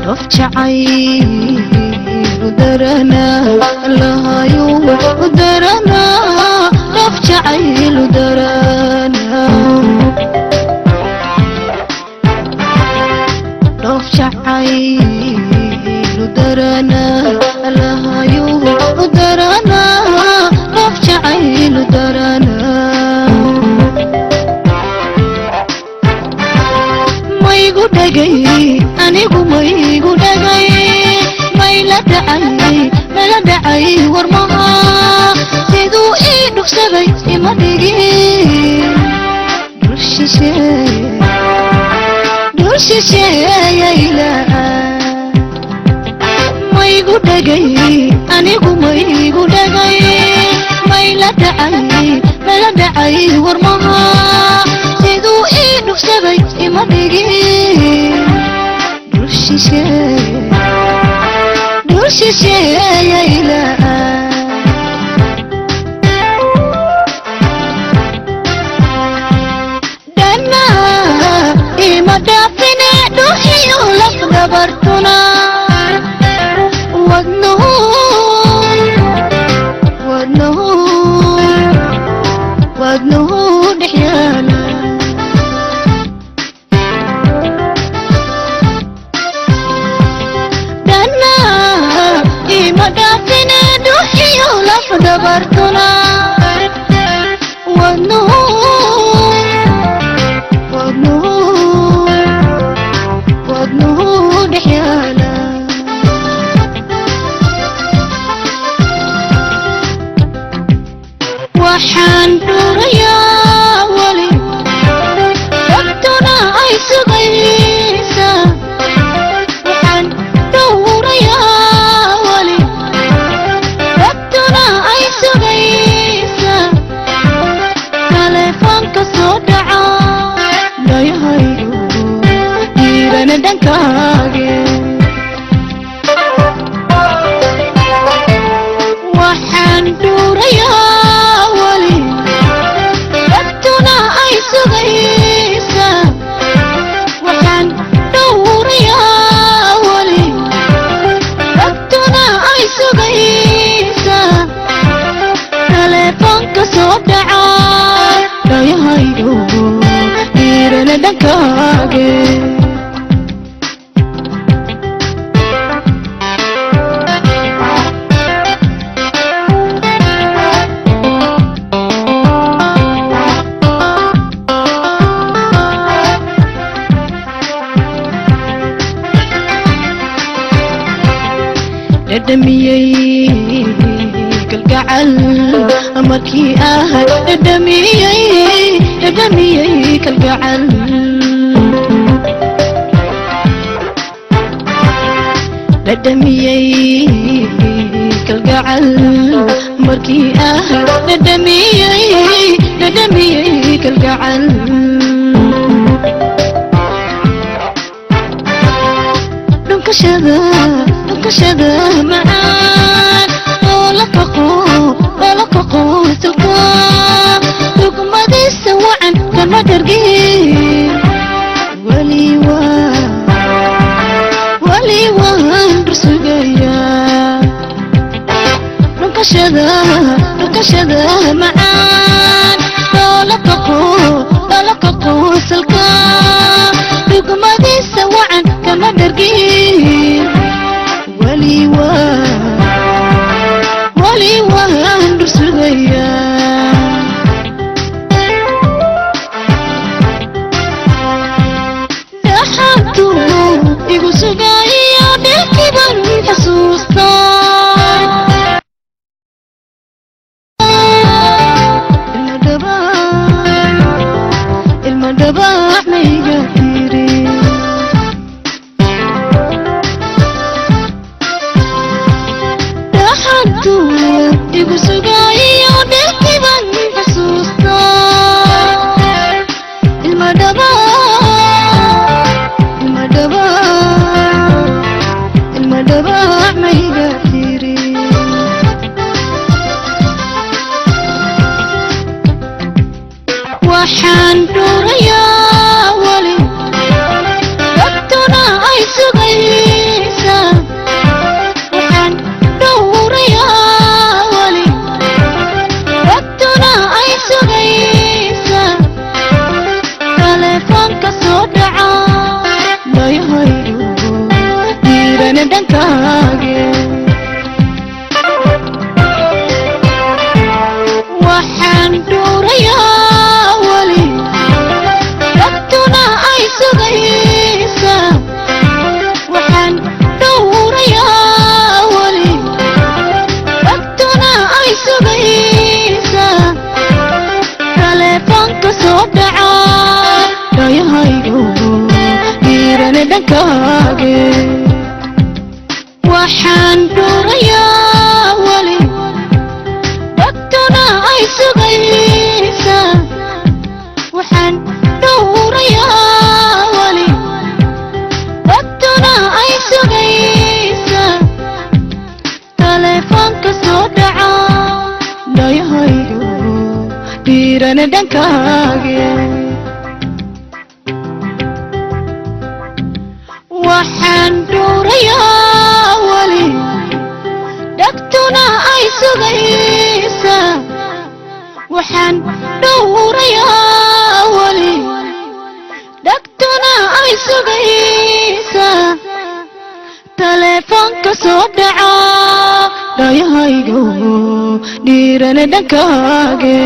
رفجعي لدرنا الله يوم درنا رفجعي لدرنا رفجعي لدرنا الله يوم درنا رفجعي لدرنا دقي أنا قومي قدقي ما لا دعي ورمها سيدو إيدو سبي ما دقي درش شيء يا إله ما يقول دقي أنا قومي قدقي ما لا دعي ورمها سيدو إيدو سبي ما دقي درش شيء يا إله دنا إما دافنا دوحي ولف دبرتنا ودنه دحيانا مدافنا دوحي ولف دبرتنا ودنه دحيانا وحان دوريا ولي وقتنا أي سغيسا وحان دوريا waxaan duurayaa wali dadtuna ay sugaysa waxaan duurayaa wali dadtuna ay sugaysa telefoonka soo dhaca dhayahaydo diirana dhankaaga دميي كالقعل أمركي دميي كالقعل دميي كالقعل أمركي دميي كالقعل كشذا معاك ولا كقو سلكا لكم ما تسوى عن كما ترقي ولي رسقيا كشذا معاك ولا كقو سلكا لكم ما تسوى عن كما ترقي ولي رسغيا دحمتو إيقو سغايا بالكبر حسوستا المدباح ميقاتيري igu sugayo dhilkiban xasuusta ilmadhaba mayga tiri waxaan dhuurayaa wali dadtuna ay sugay dhaca dayahaygu dhiirana dhankaage waxaan dhuurayaa weli dadtuna ay sugaysa waxaan dhuurayaa weli dadtuna ay sugaysa taleefoonka soo dhaca dayahaygu dhiirana dhankaage waxaan dhuurayaa weli dadtuna ay sugaysa waxaan dhuurayaa weli dadtuna ay sugaysa taleefoonka soo dhaca dayahaygu dhiirana dhankaage waxaan dhuurayaa weli dadtuna ay sugaysa waxaan dhuurayaa weli dadtuna ay sugaysa taleefoonka soo dhaca dayahaygu dhiirana dhankaage